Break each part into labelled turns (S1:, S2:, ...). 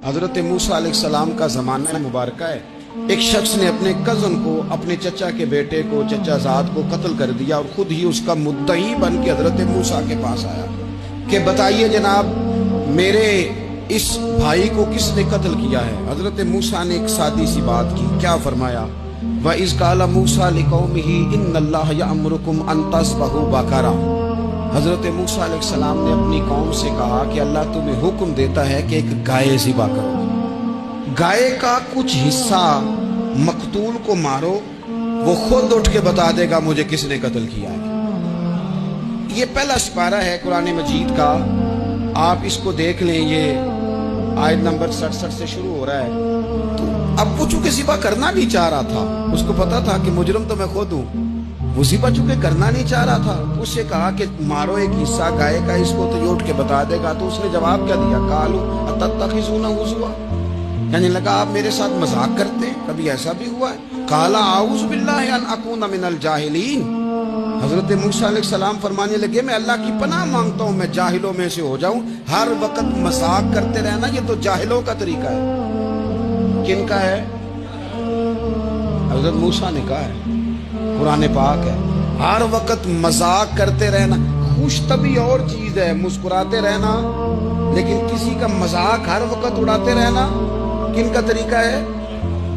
S1: حضرت موسیٰ علیہ السلام کا زمانہ مبارکہ ہے۔ ایک شخص نے اپنے کزن کو، اپنے چچا کے بیٹے کو، چچا زاد کو قتل کر دیا اور خود ہی اس کا مدعی بن کے حضرت موسیٰ کے پاس آیا کہ بتائیے جناب میرے اس بھائی کو کس نے قتل کیا ہے؟ حضرت موسیٰ نے ایک سادی سی بات کی، کیا فرمایا؟ وَإِذْ قَالَ مُوسَىٰ لِقَوْمِهِ إِنَّ اللَّهَ يَأْمُرُكُمْ أَن تَذْبَحُوا بَقَرَةً۔ حضرت موسیٰ علیہ السلام نے اپنی قوم سے کہا کہ اللہ تمہیں حکم دیتا ہے کہ ایک گائے ذبح کرو، گائے کا کچھ حصہ مقتول کو مارو، وہ خود اٹھ کے بتا دے گا مجھے کس نے قتل کیا ہے۔ یہ پہلا سپارہ ہے قرآن مجید کا، آپ اس کو دیکھ لیں، یہ آیت نمبر 67 سے شروع ہو رہا ہے۔ تو اب وہ چونکہ ذبح کرنا نہیں چاہ رہا تھا، اس کو پتا تھا کہ مجرم تو میں خود ہوں، وہ ذبح چونکہ کرنا نہیں چاہ رہا تھا، اس سے کہا کہ مارو ایک حصہ گائے کا، اس کو تو یہ اٹھ کے بتا دے گا۔ تو اس نے جواب کیا دیا؟ قالوا اتتخذون ہزوا، کہنے لگا آپ میرے ساتھ مذاق کرتے ہیں، کبھی ایسا بھی ہوا ہے؟ قال اعوذ باللہ ان اکون من الجاہلین، حضرت موسیٰ علیہ السلام فرمانے لگے میں اللہ کی پناہ مانگتا ہوں میں جاہلوں میں سے ہو جاؤں۔ ہر وقت مذاق کرتے رہنا یہ تو جاہلوں کا طریقہ ہے۔ کن کا ہے؟ حضرت موسیٰ نے کہا ہے، قرآن پاک ہے، ہر وقت مذاق کرتے رہنا۔ خوش طبعی اور چیز ہے، مسکراتے رہنا، لیکن کسی کا مذاق ہر وقت اڑاتے رہنا کن کا طریقہ ہے؟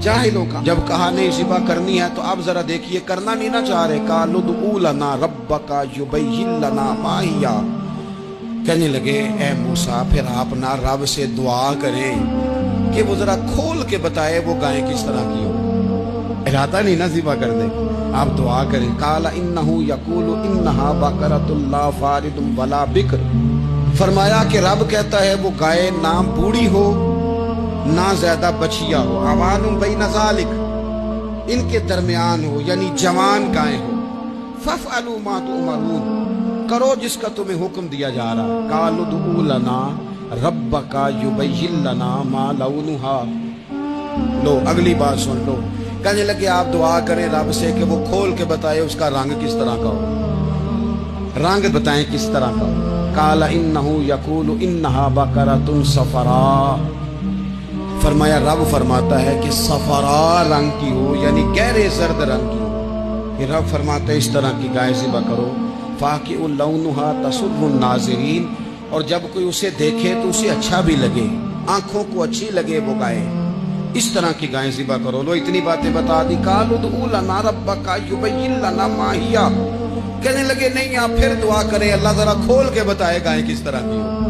S1: جاہلوں کا۔ جب کہا نہیں ذبح کرنی ہے تو اب ذرا دیکھیے، کرنا نہیں نہ چاہ رہے، قالوا ادع لنا ربک یبین لنا ما ہی، کہنے لگے اے موسیٰ پھر آپ نہ رب سے دعا کریں کہ وہ ذرا کھول کے بتائے وہ گائے کس طرح کی ہو، ارادہ نہیں نہ ذبح کرنے، آپ دعا کریں۔ قال انہ یقول انہا بقرۃ لا فارض ولا بکر، فرمایا کہ رب کہتا ہے وہ گائے نہ بوڑھی ہو نہ زیادہ بچیا ہو، عوان بین ذالک، ان کے درمیان ہو، یعنی جوان گائے ہو۔ فافعلوا ما تؤمرون، کرو جس کا تمہیں حکم دیا جا رہا۔ قالوا ادع لنا ربک یبین لنا ما لونھا، لو اگلی بات سن لو، کہنے لگے آپ دعا کریں رب سے کہ وہ کھول کے بتائے اس کا رنگ کس طرح کا ہو، رنگ بتائیں کس طرح کا ہو۔ قال انہ یقول انہا بقرۃ صفراء، فرمایا رب فرماتا ہے کہ صفراء رنگ کی ہو، یعنی گہرے زرد رنگ کی ہو۔ پھر رب فرماتا ہے اس طرح کی گائے ذبح کرو، فاقع لونھا تسر الناظرین، اور جب کوئی اسے دیکھے تو اسے اچھا بھی لگے، آنکھوں کو اچھی لگے وہ گائے، اس طرح کی گائیں ذبح کرو۔ لو اتنی باتیں بتا دی۔ قالوا ادع لنا ربک یبین لنا ما ہی، کہنے لگے نہیں آپ پھر دعا کریں اللہ ذرا کھول کے بتائے گائیں کس طرح کی ہو۔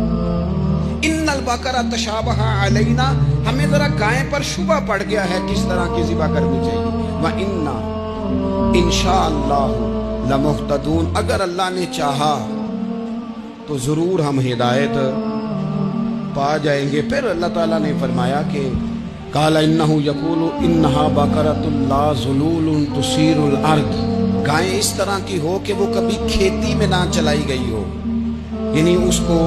S1: ان البقرہ تشابہ علینا، ہمیں ذرا گائیں پر شبہ پڑ گیا ہے کس طرح کی ذبح کرنی چاہیے۔ وَإِنَّا انشاءاللہ لمہتدون، اگر اللہ نے چاہا تو ضرور ہم ہدایت پا جائیں گے۔ پھر اللہ تعالیٰ نے فرمایا کہ قال انہ یقول انہا بقرۃ لا ذلول تثیر الارض، گائیں اس طرح کی ہو کہ وہ کبھی کھیتی میں نہ چلائی گئی ہو، یعنی اس کو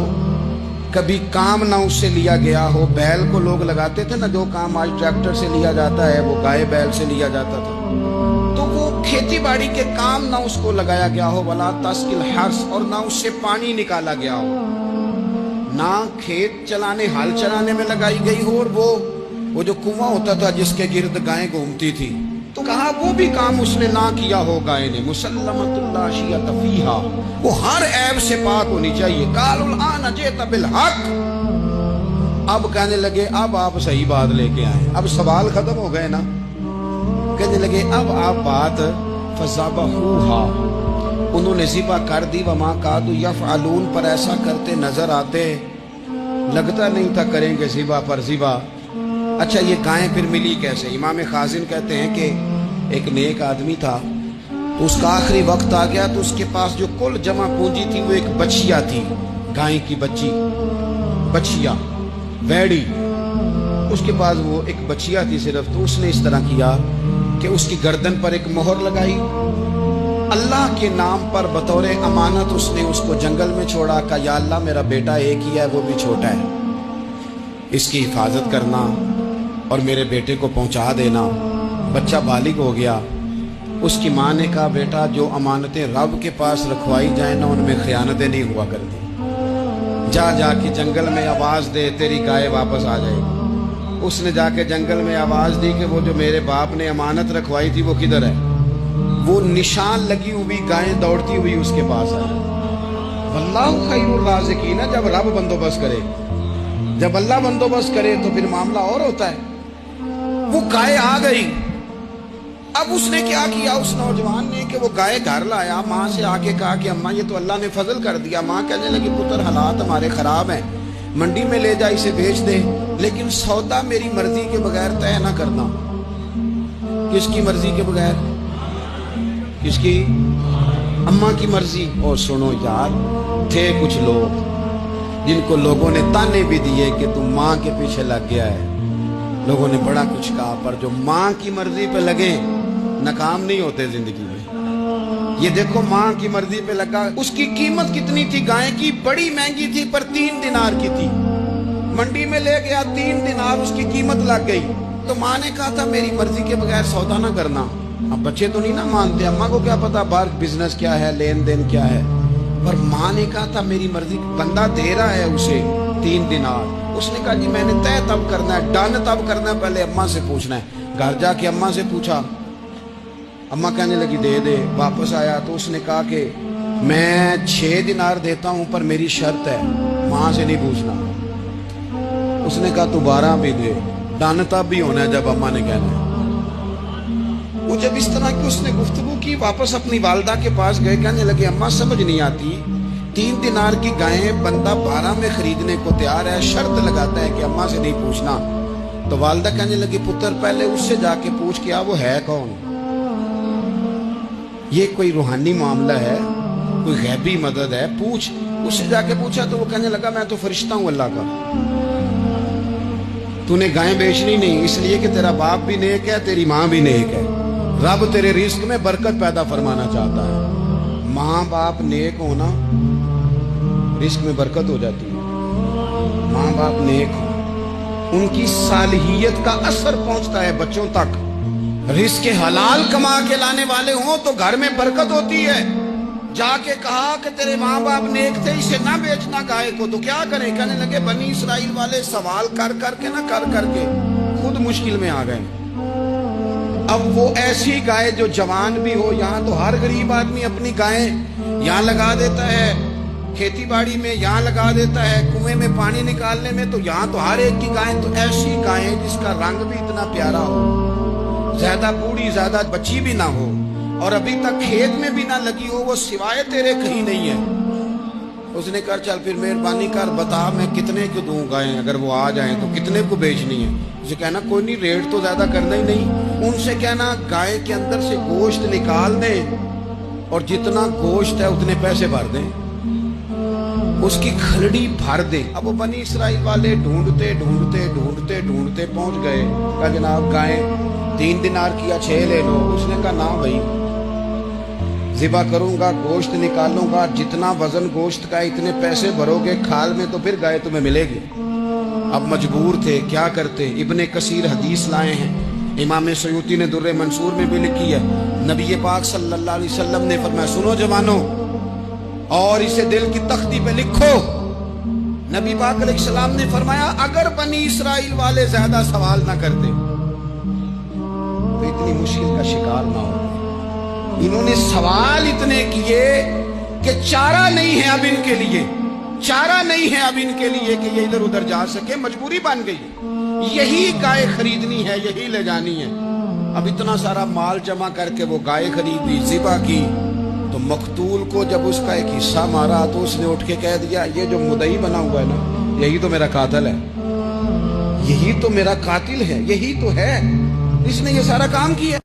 S1: کبھی کام نہ اس سے لیا گیا ہو۔ بیل کو لوگ لگاتے تھے نا، جو کام آج ٹریکٹر سے لیا جاتا ہے وہ گائے بیل سے لیا جاتا تھا، تو وہ کھیتی باڑی کے کام نہ اس کو لگایا گیا ہو۔ ولا تسقی الحرث، اور نہ اس سے پانی نکالا گیا ہو، نہ کھیت چلانے ہل چلانے میں لگائی گئی ہو، اور وہ جو کنواں ہوتا تھا جس کے گرد گائیں گھومتی تھی، تو کہا وہ بھی کام اس نے نہ کیا ہو گائے نے۔ مسلمۃ لا شیۃ فیہا، وہ ہر عیب سے پاک ہونی چاہیے۔ قالوا الآن جئت بالحق، اب کہنے لگے اب آپ صحیح بات لے کے آئے، اب سوال ختم ہو گئے نا، کہنے لگے اب آپ بات فذبحوہا، انہوں نے ذبح کر دی۔ وما کادوا یفعلون، پر ایسا کرتے نظر آتے، لگتا نہیں تھا کریں گے ذبح پر ذبح۔ اچھا یہ گائیں پھر ملی کیسے؟ امام خازن کہتے ہیں کہ ایک نیک آدمی تھا، تو اس کا آخری وقت آ گیا، تو اس کے پاس جو کل جمع پونجی تھی وہ ایک بچیا تھی، گائیں کی بچی، بچیا ویڑی، اس کے پاس وہ ایک بچیا تھی صرف۔ تو اس نے اس طرح کیا کہ اس کی گردن پر ایک مہر لگائی، اللہ کے نام پر بطور امانت اس نے اس کو جنگل میں چھوڑا، کہا یا اللہ میرا بیٹا ایک ہی ہے، وہ بھی چھوٹا ہے، اس کی حفاظت کرنا اور میرے بیٹے کو پہنچا دینا۔ بچہ بالغ ہو گیا، اس کی ماں نے کہا بیٹا جو امانتیں رب کے پاس رکھوائی جائیں نا ان میں خیانتیں نہیں ہوا کرتی، جا کے جنگل میں آواز دے تیری گائے واپس آ جائے گی۔ اس نے جا کے جنگل میں آواز دی کہ وہ جو میرے باپ نے امانت رکھوائی تھی وہ کدھر ہے؟ وہ نشان لگی ہوئی گائیں دوڑتی ہوئی اس کے پاس آئی۔ واللہ خیر الرازقین، جب رب بندوبست کرے، جب اللہ بندوبست کرے تو پھر معاملہ اور ہوتا ہے۔ وہ گائے آ گئی۔ اب اس نے کیا کیا اس نوجوان نے کہ وہ گائے گھر لایا، ماں سے آ کے کہا کہ اماں یہ تو اللہ نے فضل کر دیا۔ ماں کہنے لگی پتر حالات ہمارے خراب ہیں، منڈی میں لے جا اسے بیچ دے، لیکن سودا میری مرضی کے بغیر طے نہ کرنا۔ کس کی مرضی کے بغیر؟ کس کی؟ اماں کی مرضی۔ اور سنو یار، تھے کچھ لوگ جن کو لوگوں نے تانے بھی دیے کہ تم ماں کے پیچھے لگ گیا ہے، لوگوں نے بڑا کچھ کہا، پر جو ماں کی مرضی پہ لگے ناکام نہیں ہوتے زندگی میں۔ یہ دیکھو ماں کی مرضی پہ لگا۔ اس کی قیمت کتنی تھی گائے کی؟ بڑی مہنگی تھی، پر 3 دینار کی تھی۔ منڈی میں لے گیا، 3 دینار اس کی قیمت لگ گئی۔ تو ماں نے کہا تھا میری مرضی کے بغیر سودا نہ کرنا۔ اب بچے تو نہیں نہ مانتے، اماں کو کیا پتا باہر بزنس کیا ہے، لین دین کیا ہے، پر ماں نے کہا تھا میری مرضی۔ بندہ دے رہا ہے اسے 3 دینار، اس نے کہا جی میں نے طے تب کرنا ہے، ڈن تب کرنا ہے، پہلے اماں سے پوچھنا ہے۔ گھر جا کے اماں سے پوچھا، اماں کہنے لگی دے دے۔ واپس آیا تو اس نے کہا کہ میں 6 دینار دیتا ہوں پر میری شرط ہے، ماں سے نہیں پوچھنا۔ اس نے کہا تو 12 بھی دے، ڈن تب بھی ہونا ہے جب اماں نے کہنا ہے۔ وہ جب اس طرح کی اس نے گفتگو کی، واپس اپنی والدہ کے پاس گئے، کہنے لگے اماں سمجھ نہیں آتی، 3 دینار کی گائیں بندہ 12 میں خریدنے کو تیار ہے، شرط لگاتا ہے کہ اماں سے نہیں پوچھنا۔ تو والدہ کہنے لگی پتر پہلے اس سے جا کے پوچھ کیا وہ ہے کون؟ یہ کوئی روحانی معاملہ ہے، کوئی غیبی مدد ہے، پوچھ۔ اس سے جا کے پوچھا تو وہ کہنے لگا میں تو فرشتہ ہوں اللہ کا، تو نے گائیں بیچنی نہیں، اس لیے کہ تیرا باپ بھی نیک ہے، تیری ماں بھی نیک ہے، رب تیرے رزق میں برکت پیدا فرمانا چاہتا ہے۔ ماں باپ نیک ہونا رزق میں برکت ہو جاتی ہے۔ ماں باپ نیک ہو، ان کی صالحیت کا اثر پہنچتا ہے بچوں تک۔ رزق حلال کما کے لانے والے ہوں تو گھر میں برکت ہوتی ہے۔ جا کے کہا کہ تیرے ماں باپ نیک تھے، اسے نہ بیچنا گائے کو، تو کیا کریں؟ کہنے لگے بنی اسرائیل والے سوال کر کر کے خود مشکل میں آ گئے۔ اب وہ ایسی گائے جو جوان بھی ہو، یہاں تو ہر غریب آدمی اپنی گائیں یہاں لگا دیتا ہے، کھیتی باڑی میں یہاں لگا دیتا ہے، کنویں میں پانی نکالنے میں تو یہاں تو ہر ایک کی گائیں، تو ایسی گائیں جس کا رنگ بھی اتنا پیارا ہو، زیادہ بوڑھی زیادہ بچی بھی نہ ہو، اور ابھی تک کھیت میں بھی نہ لگی ہو، وہ سوائے تیرے کہیں نہیں ہے۔ اس نے کہا چل پھر مہربانی کر بتا میں کتنے کو دوں گائیں، اگر وہ آ جائیں تو کتنے کو بیچنی ہے؟ اسے کہنا کوئی نہیں، ریٹ تو زیادہ کرنا ہی نہیں، ان سے کہنا گائے کے اندر سے گوشت نکال دیں اور جتنا گوشت ہے اتنے پیسے بھر دیں، اس کی کھلڑی بھر دیں۔ اب وہ بنی اسرائیل والے ڈھونڈتے پہنچ گئے، کہا جناب گائیں 3 دینار کیا 6 لے لو۔ اس نے کہا نہ بھائی، ذبح کروں گا، گوشت نکالوں گا، جتنا وزن گوشت کا اتنے پیسے بھرو گے کھال میں تو پھر گائے تمہیں ملے گی۔ اب مجبور تھے، کیا کرتے؟ ابن کثیر حدیث لائے ہیں، امام سیوطی نے در منصور میں بھی لکھی ہے، نبی پاک صلی اللہ علیہ وسلم نے فرمایا سنو جوانو اور اسے دل کی تختی پہ لکھو، نبی پاک علیہ السلام نے فرمایا اگر بنی اسرائیل والے زیادہ سوال نہ کرتے تو اتنی مشکل کا شکار نہ ہو۔ انہوں نے سوال اتنے کیے کہ چارہ نہیں ہے اب ان کے لیے، چارہ نہیں ہے اب ان کے لیے کہ یہ ادھر ادھر جا سکے، مجبوری بن گئی، یہی گائے خریدنی ہے، یہی لے جانی ہے۔ اب اتنا سارا مال جمع کر کے وہ گائے خریدی، ذبح کی، تو مقتول کو جب اس کا ایک حصہ مارا تو اس نے اٹھ کے کہہ دیا یہ جو مدعی بنا ہوا ہے نا، یہی تو میرا قاتل ہے، یہی تو میرا قاتل ہے، یہی تو ہے، اس نے یہ سارا کام کیا۔